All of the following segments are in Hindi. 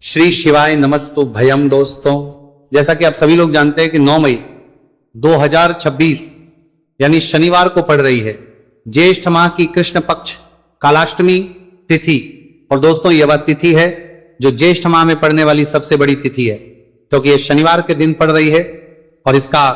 श्री शिवाय नमस्तु भयम। दोस्तों, जैसा कि आप सभी लोग जानते हैं कि 9 मई 2026 यानी शनिवार को पड़ रही है ज्येष्ठ माह की कृष्ण पक्ष कालाष्टमी तिथि। और दोस्तों, यह वह तिथि है जो ज्येष्ठ माह में पड़ने वाली सबसे बड़ी तिथि है, क्योंकि यह शनिवार के दिन पड़ रही है और इसका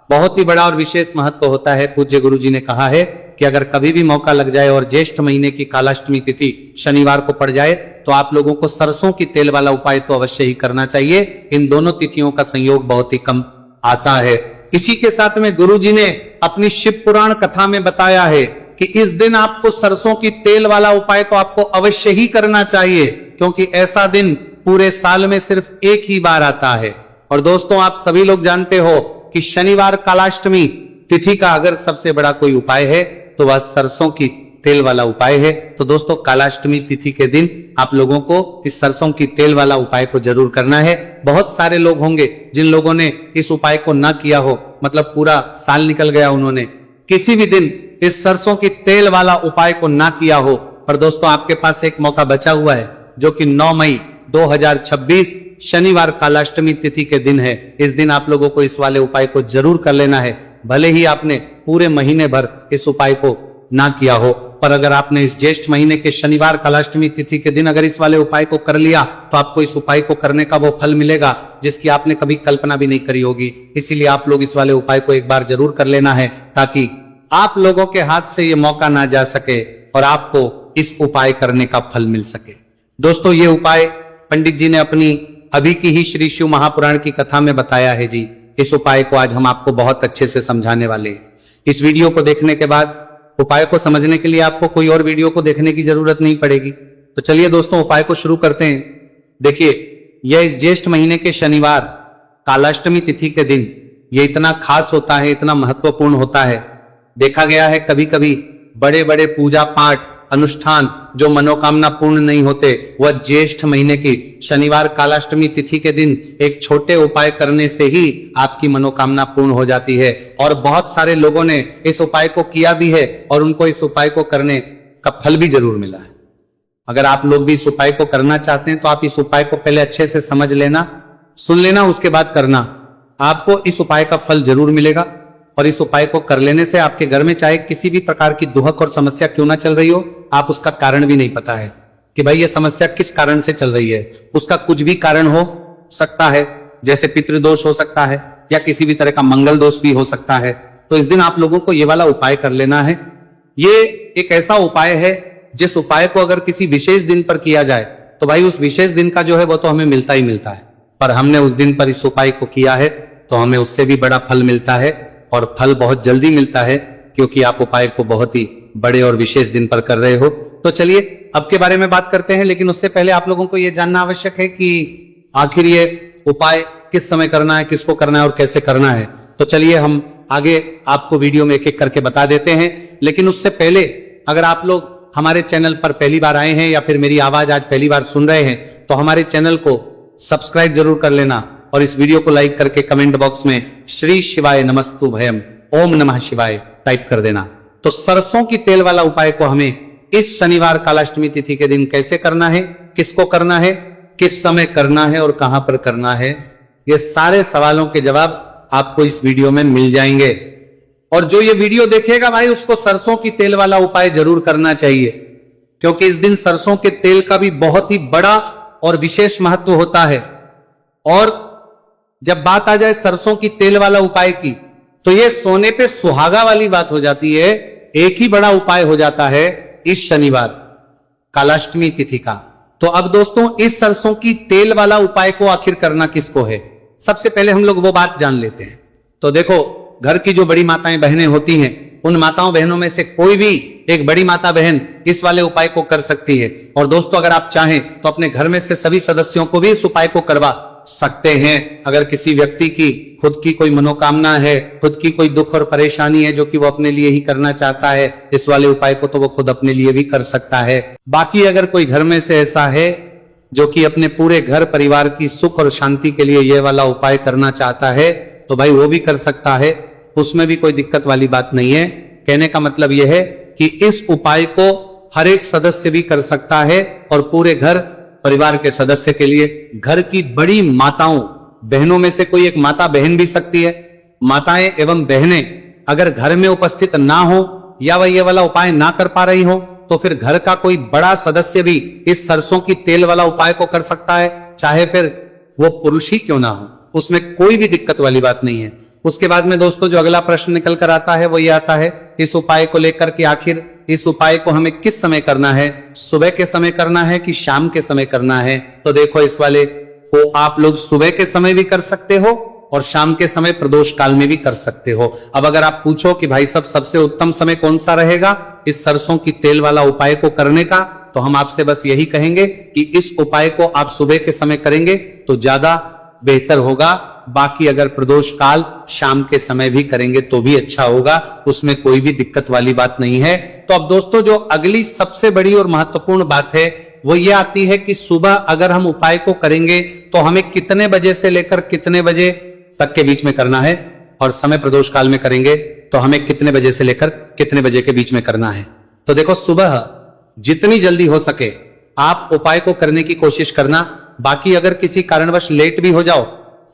बहुत ही बड़ा और विशेष महत्व होता है। पूज्य गुरु जी ने कहा है कि अगर कभी भी मौका लग जाए और ज्येष्ठ महीने की कालाष्टमी तिथि शनिवार को पड़ जाए तो आप लोगों को सरसों की तेल वाला उपाय तो अवश्य ही करना चाहिए। इन दोनों तिथियों का संयोग बहुत ही कम आता है। इसी के साथ में गुरु जी ने अपनी शिव पुराण कथा में बताया है कि इस दिन आपको सरसों की तेल वाला उपाय तो आपको अवश्य ही करना चाहिए, क्योंकि ऐसा दिन पूरे साल में सिर्फ एक ही बार आता है। और दोस्तों, आप सभी लोग जानते हो कि शनिवार कालाष्टमी तिथि का अगर सबसे बड़ा कोई उपाय है तो वह सरसों की तेल वाला उपाय है। तो दोस्तों, कालाष्टमी तिथि के दिन आप लोगों को इस सरसों की तेल वाला उपाय को जरूर करना है। बहुत सारे लोग होंगे जिन लोगों ने इस उपाय को ना किया हो, मतलब पूरा साल निकल गया, उन्होंने किसी भी दिन इस सरसों की तेल वाला उपाय को ना किया हो। पर दोस्तों, आपके पास एक मौका बचा हुआ है, जो कि 9 मई 2026 शनिवार कालाष्टमी तिथि के दिन है। इस दिन आप लोगों को इस वाले उपाय को जरूर कर लेना है, भले ही आपने पूरे महीने भर इस उपाय को ना किया हो। पर अगर आपने इस ज्येष्ठ महीने के शनिवार कालाष्टमी तिथि के दिन अगर इस वाले उपाय को कर लिया तो आपको इस उपाय को करने का वो फल मिलेगा जिसकी आपने कभी कल्पना भी नहीं करी होगी। इसीलिए आप लोग इस वाले उपाय को एक बार जरूर कर लेना है, ताकि आप लोगों के हाथ से ये मौका ना जा सके और आपको इस उपाय करने का फल मिल सके। दोस्तों, ये उपाय पंडित जी ने अपनी अभी की ही श्री शिव महापुराण की कथा में बताया है जी। इस उपाय को आज हम आपको बहुत अच्छे से समझाने वाले हैं। इस वीडियो को देखने के बाद उपाय को समझने के लिए आपको कोई और वीडियो को देखने की जरूरत नहीं पड़ेगी। तो चलिए दोस्तों, उपाय को शुरू करते हैं। देखिए, यह इस ज्येष्ठ महीने के शनिवार कालाष्टमी तिथि के दिन यह इतना खास होता है, इतना महत्वपूर्ण होता है। देखा गया है कभी कभी बड़े बड़े पूजा पाठ अनुष्ठान जो मनोकामना पूर्ण नहीं होते, वह ज्येष्ठ महीने की शनिवार कालाष्टमी तिथि के दिन एक छोटे उपाय करने से ही आपकी मनोकामना पूर्ण हो जाती है। और बहुत सारे लोगों ने इस उपाय को किया भी है और उनको इस उपाय को करने का फल भी जरूर मिला है। अगर आप लोग भी इस उपाय को करना चाहते हैं तो आप इस उपाय को पहले अच्छे से समझ लेना, सुन लेना, उसके बाद करना। आपको इस उपाय का फल जरूर मिलेगा। और इस उपाय को कर लेने से आपके घर में चाहे किसी भी प्रकार की दुहक और समस्या क्यों ना चल रही हो, आप उसका कारण भी नहीं पता है कि भाई ये समस्या किस कारण से चल रही है। उसका कुछ भी कारण हो सकता है, जैसे पितृदोष हो सकता है या किसी भी तरह का मंगल दोष भी हो सकता है। तो इस दिन आप लोगों को ये वाला उपाय कर लेना है। ये एक ऐसा उपाय है जिस उपाय को अगर किसी विशेष दिन पर किया जाए तो भाई उस विशेष दिन का जो है वो तो हमें मिलता ही मिलता है। पर हमने उस दिन पर इस उपाय को किया है तो हमें उससे भी बड़ा फल मिलता है, और फल बहुत जल्दी मिलता है, क्योंकि आप उपाय को बहुत ही बड़े और विशेष दिन पर कर रहे हो। तो चलिए अब के बारे में बात करते हैं, लेकिन उससे पहले आप लोगों को यह जानना आवश्यक है कि आखिर ये उपाय किस समय करना है, किसको करना है और कैसे करना है। तो चलिए हम आगे आपको वीडियो में एक एक करके बता देते हैं। लेकिन उससे पहले अगर आप लोग हमारे चैनल पर पहली बार आए हैं या फिर मेरी आवाज आज पहली बार सुन रहे हैं तो हमारे चैनल को सब्सक्राइब जरूर कर लेना और इस वीडियो को लाइक करके कमेंट बॉक्स में श्री शिवाय नमस्तु भयम ओम नमः शिवाय टाइप कर देना। तो सरसों की तेल वाला उपाय को हमें इस शनिवार कालाष्टमी तिथि के दिन कैसे करना है, किसको करना है, किस समय करना है और कहां पर करना है, ये सारे सवालों के जवाब आपको इस वीडियो में मिल जाएंगे। और जो ये वीडियो देखेगा भाई, उसको सरसों की तेल वाला उपाय जरूर करना चाहिए, क्योंकि इस दिन सरसों के तेल का भी बहुत ही बड़ा और विशेष महत्व होता है। और जब बात आ जाए सरसों की तेल वाला उपाय की, तो यह सोने पे सुहागा वाली बात हो जाती है। एक ही बड़ा उपाय हो जाता है इस शनिवार कालाष्टमी तिथि का। तो अब दोस्तों, इस सरसों की तेल वाला उपाय को आखिर करना किसको है, सबसे पहले हम लोग वो बात जान लेते हैं। तो देखो, घर की जो बड़ी माताएं बहनें होती हैं, उन माताओं बहनों में से कोई भी एक बड़ी माता बहन इस वाले उपाय को कर सकती है। और दोस्तों, अगर आप चाहें तो अपने घर में से सभी सदस्यों को भी इस उपाय को करवा सकते हैं। अगर किसी व्यक्ति की खुद की कोई मनोकामना है, खुद की कोई दुख और परेशानी है जो कि वो अपने लिए ही करना चाहता है इस वाले उपाय को, तो वो खुद अपने लिए भी कर सकता है। बाकी अगर कोई घर में से ऐसा है जो कि अपने पूरे घर परिवार की सुख और शांति के लिए ये वाला उपाय करना चाहता है, तो भाई वो भी कर सकता है, उसमें भी कोई दिक्कत वाली बात नहीं है। कहने का मतलब यह है कि इस उपाय को हर एक सदस्य भी कर सकता है और पूरे घर परिवार के सदस्य के लिए, घर की बड़ी माताओं बहनों में से कोई एक माता बहन भी सकती है। माताएं एवं बहनें अगर घर में उपस्थित ना हो या वह ये वाला उपाय ना कर पा रही हो तो फिर घर का कोई बड़ा सदस्य भी इस सरसों की तेल वाला उपाय को कर सकता है, चाहे फिर वो पुरुष ही क्यों ना हो, उसमें कोई भी दिक्कत वाली बात नहीं है। उसके बाद में दोस्तों जो अगला प्रश्न निकल कर आता है वो ये आता है इस उपाय को लेकर कि आखिर इस उपाय को हमें किस समय करना है, सुबह के समय करना है कि शाम के समय करना है। तो देखो इस वाले को आप लोग सुबह के समय भी कर सकते हो और शाम के समय प्रदोष काल में भी कर सकते हो। अब अगर आप पूछो कि भाई सब सबसे उत्तम समय कौन सा रहेगा इस सरसों की तेल वाला उपाय को करने का, तो हम आपसे बस यही कहेंगे कि इस उपाय को आप सुबह के समय करेंगे तो ज्यादा बेहतर होगा। बाकी अगर प्रदोष काल शाम के समय भी करेंगे तो भी अच्छा होगा, उसमें कोई भी दिक्कत वाली बात नहीं है। तो अब दोस्तों जो अगली सबसे बड़ी और महत्वपूर्ण बात है वो ये आती है कि सुबह अगर हम उपाय को करेंगे तो हमें कितने बजे से लेकर कितने बजे तक के बीच में करना है, और समय प्रदोष काल में करेंगे तो हमें कितने बजे से लेकर कितने बजे के बीच में करना है। तो देखो सुबह जितनी जल्दी हो सके आप उपाय को करने की कोशिश करना। बाकी अगर किसी कारणवश लेट भी हो जाओ,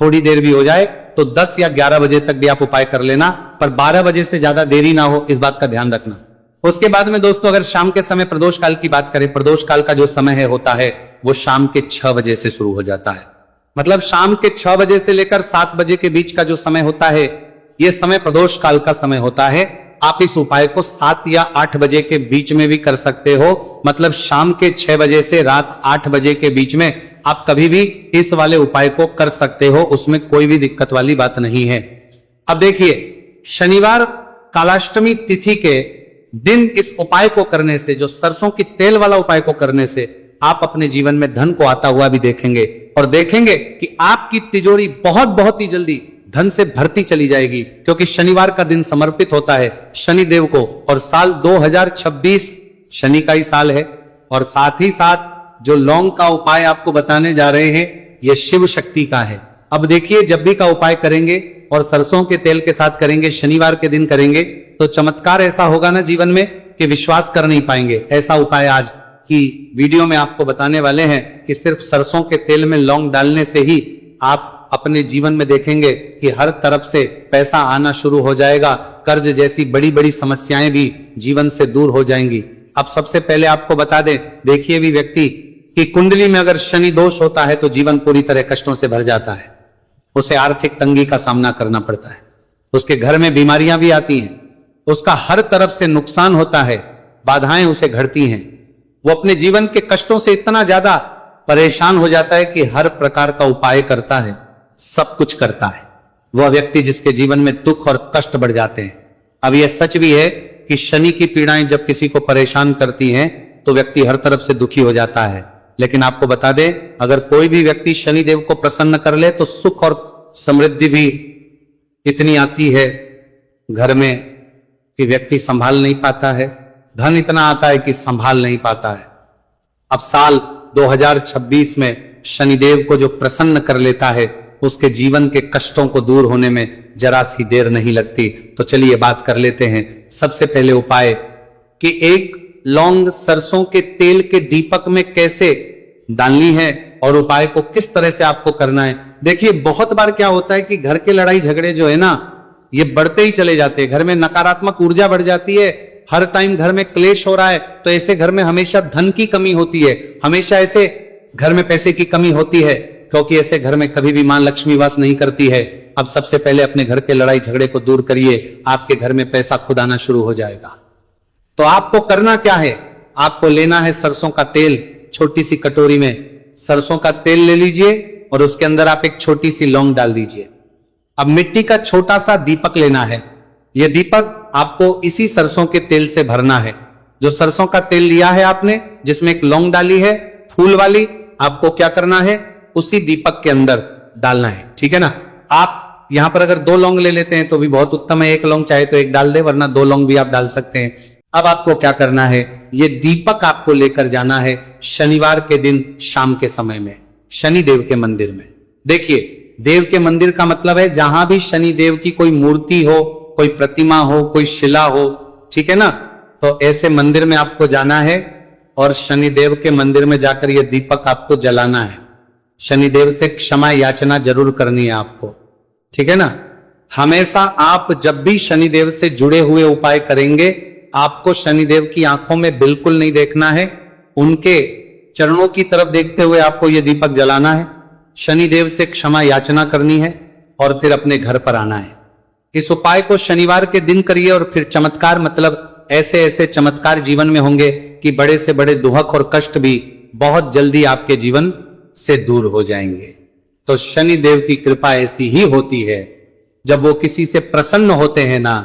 थोड़ी देर भी हो जाए, तो 10 या 11 बजे तक भी आप उपाय कर लेना, पर 12 बजे से ज्यादा देरी ना हो, इस बात का ध्यान रखना। उसके बाद में दोस्तों अगर शाम के समय प्रदोष काल की बात करें, प्रदोष काल का जो समय है होता है वो शाम के 6 बजे से शुरू हो जाता है। मतलब शाम के 6 बजे से लेकर 7 बजे के बीच का जो समय होता है यह समय प्रदोष काल का समय होता है। आप इस उपाय को 7 या 8 बजे के बीच में भी कर सकते हो। मतलब शाम के 6 बजे से रात 8 बजे के बीच में आप कभी भी इस वाले उपाय को कर सकते हो, उसमें कोई भी दिक्कत वाली बात नहीं है। अब देखिए शनिवार कालाष्टमी तिथि के दिन इस उपाय को करने से, जो सरसों की तेल वाला उपाय को करने से, आप अपने जीवन में धन को आता हुआ भी देखेंगे और देखेंगे कि आपकी तिजोरी बहुत बहुत ही जल्दी धन से भरती चली जाएगी, क्योंकि शनिवार का दिन समर्पित होता है शनि देव को और साल 2026 शनि का ही साल है। और साथ ही साथ जो लौंग का उपाय आपको बताने जा रहे हैं यह शिव शक्ति का है। अब देखिए जब भी का उपाय करेंगे और सरसों के तेल के साथ करेंगे, शनिवार के दिन करेंगे, तो चमत्कार ऐसा होगा ना जीवन में कि विश्वास कर नहीं पाएंगे। ऐसा उपाय आज की वीडियो में आपको बताने वाले हैं कि सिर्फ सरसों के तेल में लौंग डालने से ही आप अपने जीवन में देखेंगे कि हर तरफ से पैसा आना शुरू हो जाएगा, कर्ज जैसी बड़ी बड़ी समस्याएं भी जीवन से दूर हो जाएंगी। अब सबसे पहले आपको बता दें, देखिए भी व्यक्ति की कुंडली में अगर शनि दोष होता है तो जीवन पूरी तरह कष्टों से भर जाता है, उसे आर्थिक तंगी का सामना करना पड़ता है, उसके घर में बीमारियां भी आती हैं, उसका हर तरफ से नुकसान होता है, बाधाएं उसे घड़ती हैं, वो अपने जीवन के कष्टों से इतना ज्यादा परेशान हो जाता है कि हर प्रकार का उपाय करता है, सब कुछ करता है। वह व्यक्ति जिसके जीवन में दुख और कष्ट बढ़ जाते हैं। अब यह सच भी है कि शनि की पीड़ाएं जब किसी को परेशान करती हैं तो व्यक्ति हर तरफ से दुखी हो जाता है। लेकिन आपको बता दें, अगर कोई भी व्यक्ति शनि देव को प्रसन्न कर ले तो सुख और समृद्धि भी इतनी आती है घर में कि व्यक्ति संभाल नहीं पाता है, धन इतना आता है कि संभाल नहीं पाता है। अब साल 2026 में शनिदेव को जो प्रसन्न कर लेता है उसके जीवन के कष्टों को दूर होने में जरा सी देर नहीं लगती। तो चलिए बात कर लेते हैं। सबसे पहले उपाय कि एक लौंग सरसों के तेल के दीपक में कैसे डालनी है और उपाय को किस तरह से आपको करना है। देखिए बहुत बार क्या होता है कि घर के लड़ाई झगड़े जो है ना ये बढ़ते ही चले जाते हैं, घर में नकारात्मक ऊर्जा बढ़ जाती है, हर टाइम घर में क्लेश हो रहा है, तो ऐसे घर में हमेशा धन की कमी होती है, हमेशा ऐसे घर में पैसे की कमी होती है, क्योंकि ऐसे घर में कभी भी मां लक्ष्मी वास नहीं करती है। अब सबसे पहले अपने घर के लड़ाई झगड़े को दूर करिए, आपके घर में पैसा खुद आना शुरू हो जाएगा। तो आपको करना क्या है, आपको लेना है सरसों का तेल, छोटी सी कटोरी में सरसों का तेल ले लीजिए और उसके अंदर आप एक छोटी सी लौंग डाल दीजिए। अब मिट्टी का छोटा सा दीपक लेना है, यह दीपक आपको इसी सरसों के तेल से भरना है। जो सरसों का तेल लिया है आपने, जिसमें एक लौंग डाली है फूल वाली, आपको क्या करना है उसी दीपक के अंदर डालना है, ठीक है ना। आप यहां पर अगर 2 लौंग ले लेते हैं तो भी बहुत उत्तम है, 1 लौंग चाहे तो 1 डाल दे, वरना 2 लौंग भी आप डाल सकते हैं। अब आपको क्या करना है, ये दीपक आपको लेकर जाना है शनिवार के दिन शाम के समय में शनि देव के मंदिर में। देखिए देव के मंदिर का मतलब है जहां भी शनि देव की कोई मूर्ति हो, कोई प्रतिमा हो, कोई शिला हो, ठीक है ना। तो ऐसे मंदिर में आपको जाना है और शनिदेव के मंदिर में जाकर यह दीपक आपको जलाना है। शनिदेव से क्षमा याचना जरूर करनी है आपको, ठीक है ना। हमेशा आप जब भी शनिदेव से जुड़े हुए उपाय करेंगे, आपको शनिदेव की आंखों में बिल्कुल नहीं देखना है, उनके चरणों की तरफ देखते हुए आपको यह दीपक जलाना है, शनिदेव से क्षमा याचना करनी है और फिर अपने घर पर आना है। इस उपाय को शनिवार के दिन करिए और फिर चमत्कार, मतलब ऐसे ऐसे चमत्कार जीवन में होंगे कि बड़े से बड़े दुहक और कष्ट भी बहुत जल्दी आपके जीवन से दूर हो जाएंगे। तो शनिदेव की कृपा ऐसी ही होती है, जब वो किसी से प्रसन्न होते हैं ना,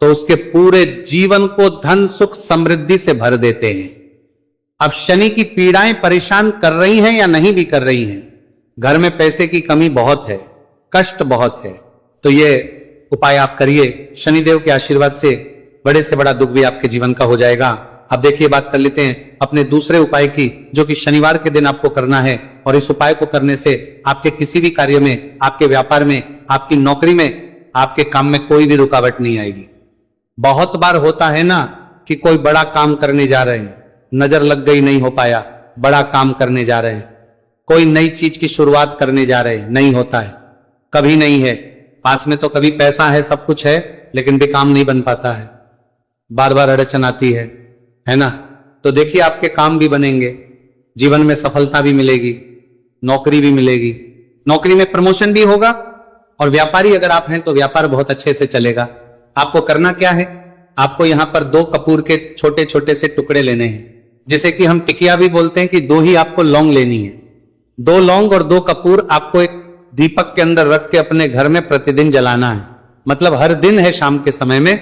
तो उसके पूरे जीवन को धन सुख समृद्धि से भर देते हैं। अब शनि की पीड़ाएं परेशान कर रही हैं या नहीं भी कर रही हैं, घर में पैसे की कमी बहुत है, कष्ट बहुत है, तो ये उपाय आप करिए। शनिदेव के आशीर्वाद से बड़े से बड़ा दुख भी आपके जीवन का हो जाएगा। अब देखिए, बात कर लेते हैं अपने दूसरे उपाय की, जो कि शनिवार के दिन आपको करना है। और इस उपाय को करने से आपके किसी भी कार्य में, आपके व्यापार में, आपकी नौकरी में, आपके काम में कोई भी रुकावट नहीं आएगी। बहुत बार होता है ना कि कोई बड़ा काम करने जा रहे हैं, नजर लग गई, नहीं हो पाया, बड़ा काम करने जा रहे हैं, कोई नई चीज की शुरुआत करने जा रहे हैं, नहीं होता है, कभी नहीं है, पास में तो कभी पैसा है, सब कुछ है, लेकिन भी काम नहीं बन पाता है, बार बार अड़चन आती है ना। तो देखिए, आपके काम भी बनेंगे, जीवन में सफलता भी मिलेगी, नौकरी भी मिलेगी, नौकरी में प्रमोशन भी होगा, और व्यापारी अगर आप हैं तो व्यापार बहुत अच्छे से चलेगा। आपको करना क्या है, आपको यहां पर 2 कपूर के छोटे छोटे से टुकड़े लेने हैं, जिसे कि हम टिकिया भी बोलते हैं, कि 2 ही आपको लौंग लेनी है। 2 लौंग और 2 कपूर आपको एक दीपक के अंदर रख के अपने घर में प्रतिदिन जलाना है, मतलब हर दिन है शाम के समय में,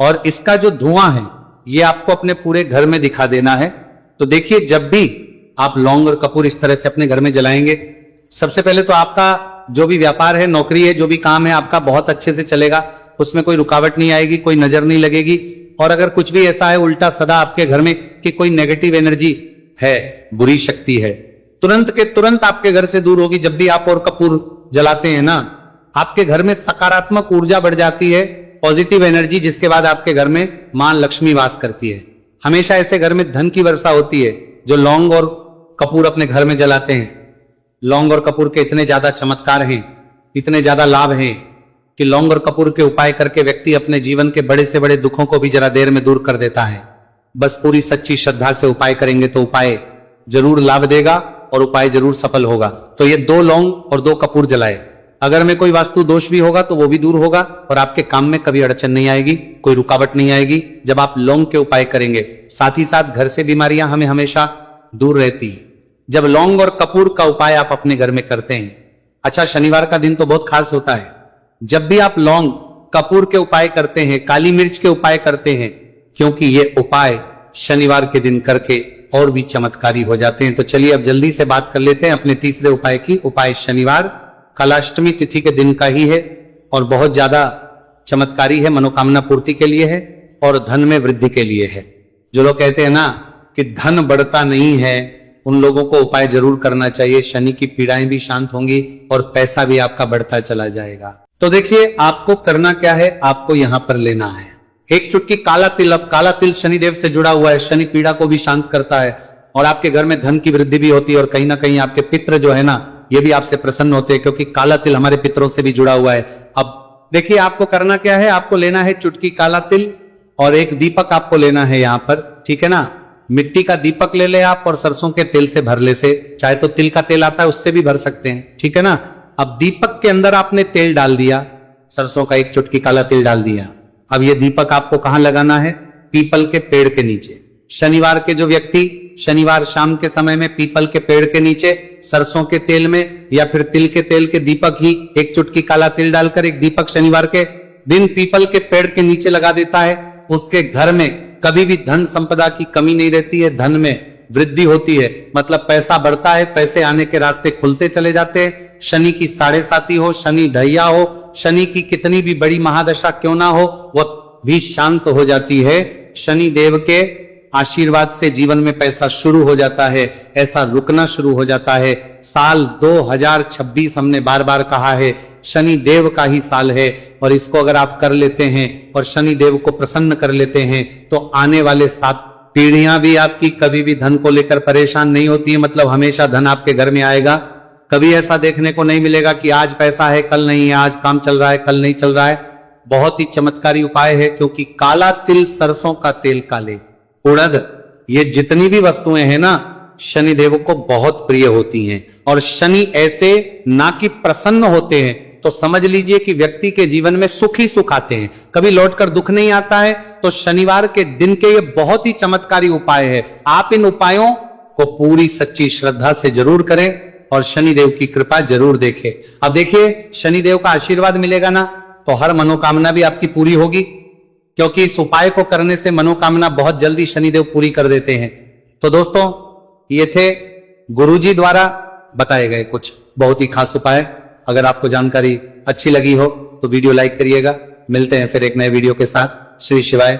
और इसका जो धुआं है ये आपको अपने पूरे घर में दिखा देना है। तो देखिए, जब भी आप लौंग और कपूर इस तरह से अपने घर में जलाएंगे, सबसे पहले तो आपका जो भी व्यापार है, नौकरी है, जो भी काम है आपका बहुत अच्छे से चलेगा, उसमें कोई रुकावट नहीं आएगी, कोई नजर नहीं लगेगी। और अगर कुछ भी ऐसा है उल्टा सदा आपके घर में कि कोई नेगेटिव एनर्जी है, बुरी शक्ति है, तुरंत के तुरंत आपके घर से दूर होगी। जब भी आप और कपूर जलाते हैं ना, आपके घर में सकारात्मक ऊर्जा बढ़ जाती है, पॉजिटिव एनर्जी, जिसके बाद आपके घर में मां लक्ष्मी वास करती है। हमेशा ऐसे घर में धन की वर्षा होती है जो लौंग और कपूर अपने घर में जलाते हैं। लौंग और कपूर के इतने ज्यादा चमत्कार हैं, इतने ज्यादा लाभ हैं, कि लौंग और कपूर के उपाय करके व्यक्ति अपने जीवन के बड़े से बड़े दुखों को भी जरा देर में दूर कर देता है। बस पूरी सच्ची श्रद्धा से उपाय करेंगे तो उपाय जरूर लाभ देगा और उपाय जरूर सफल होगा। तो ये 2 लौंग और 2 कपूर जलाए। अगर में कोई वास्तु दोष भी होगा तो वो भी दूर होगा, और आपके काम में कभी अड़चन नहीं आएगी, कोई रुकावट नहीं आएगी जब आप लौंग के उपाय करेंगे। साथ ही साथ घर से बीमारियां हमें हमेशा दूर रहती है जब लौंग और कपूर का उपाय आप अपने घर में करते हैं। अच्छा, शनिवार का दिन तो बहुत खास होता है। जब भी आप लौंग कपूर के उपाय करते हैं, काली मिर्च के उपाय करते हैं, क्योंकि ये उपाय शनिवार के दिन करके और भी चमत्कारी हो जाते हैं। तो चलिए अब जल्दी से बात कर लेते हैं अपने तीसरे उपाय की। उपाय शनिवार कलाष्टमी तिथि के दिन का ही है और बहुत ज्यादा चमत्कारी है, मनोकामना पूर्ति के लिए है और धन में वृद्धि के लिए है। जो लोग कहते हैं ना कि धन बढ़ता नहीं है, उन लोगों को उपाय जरूर करना चाहिए। शनि की पीड़ाएं भी शांत होंगी और पैसा भी आपका बढ़ता चला जाएगा। तो देखिए, आपको करना क्या है, आपको यहां पर लेना है 1 चुटकी काला तिल। अब काला तिल शनिदेव से जुड़ा हुआ है, शनि पीड़ा को भी शांत करता है और आपके घर में धन की वृद्धि भी होती है, और कहीं ना कहीं आपके पितृ जो है ना, ये भी आपसे प्रसन्न होते हैं, क्योंकि काला तिल हमारे पितरों से भी जुड़ा हुआ है। अब देखिए, आपको करना क्या है, आपको लेना है चुटकी काला तिल और एक दीपक आपको लेना है यहां पर, ठीक है ना। मिट्टी का दीपक ले ले आप और सरसों के तेल से भर ले, से चाहे तो तिल का तेल आता है उससे भी भर सकते हैं, ठीक है ना। अब दीपक के अंदर आपने तेल डाल दिया, सरसों का 1 चुटकी काला तिल डाल दिया। अब ये दीपक आपको कहां लगाना है, पीपल के पेड़ के नीचे। शनिवार के जो व्यक्ति शनिवार शाम के समय में पीपल के पेड़ के नीचे सरसों के तेल में या फिर तिल के तेल के दीपक ही 1 चुटकी काला तिल डालकर एक दीपक शनिवार के दिन पीपल के पेड़ के नीचे लगा देता है, उसके घर में कभी भी धन संपदा की कमी नहीं रहती है, धन में वृद्धि होती है, मतलब पैसा बढ़ता है, पैसे आने के रास्ते खुलते चले जाते हैं। शनि की 7.5 हो, शनि ढैया हो, शनि की कितनी भी बड़ी महादशा क्यों ना हो, वह भी शांत हो जाती है। शनि देव के आशीर्वाद से जीवन में पैसा शुरू हो जाता है, ऐसा रुकना शुरू हो जाता है। साल 2026 हमने बार बार कहा है, शनि देव का ही साल है, और इसको अगर आप कर लेते हैं और शनि देव को प्रसन्न कर लेते हैं तो आने वाले 7 पीढ़ियां भी आपकी कभी भी धन को लेकर परेशान नहीं होती है, मतलब हमेशा धन आपके घर में आएगा। कभी ऐसा देखने को नहीं मिलेगा कि आज पैसा है कल नहीं है, आज काम चल रहा है कल नहीं चल रहा है। बहुत ही चमत्कारी उपाय है, क्योंकि काला तिल, सरसों का तेल काले, उड़द, ये जितनी भी वस्तुएं हैं ना, शनिदेव को बहुत प्रिय होती हैं। और शनि ऐसे ना कि प्रसन्न होते हैं तो समझ लीजिए कि व्यक्ति के जीवन में सुख ही सुख आते हैं, कभी लौटकर दुख नहीं आता है। तो शनिवार के दिन के ये बहुत ही चमत्कारी उपाय है। आप इन उपायों को पूरी सच्ची श्रद्धा से जरूर करें और शनिदेव की कृपा जरूर देखें। अब देखिए, शनिदेव का आशीर्वाद मिलेगा ना तो हर मनोकामना भी आपकी पूरी होगी, क्योंकि इस उपाय को करने से मनोकामना बहुत जल्दी शनिदेव पूरी कर देते हैं। तो दोस्तों, ये थे गुरुजी द्वारा बताए गए कुछ बहुत ही खास उपाय। अगर आपको जानकारी अच्छी लगी हो तो वीडियो लाइक करिएगा। मिलते हैं फिर एक नए वीडियो के साथ। श्री शिवाय।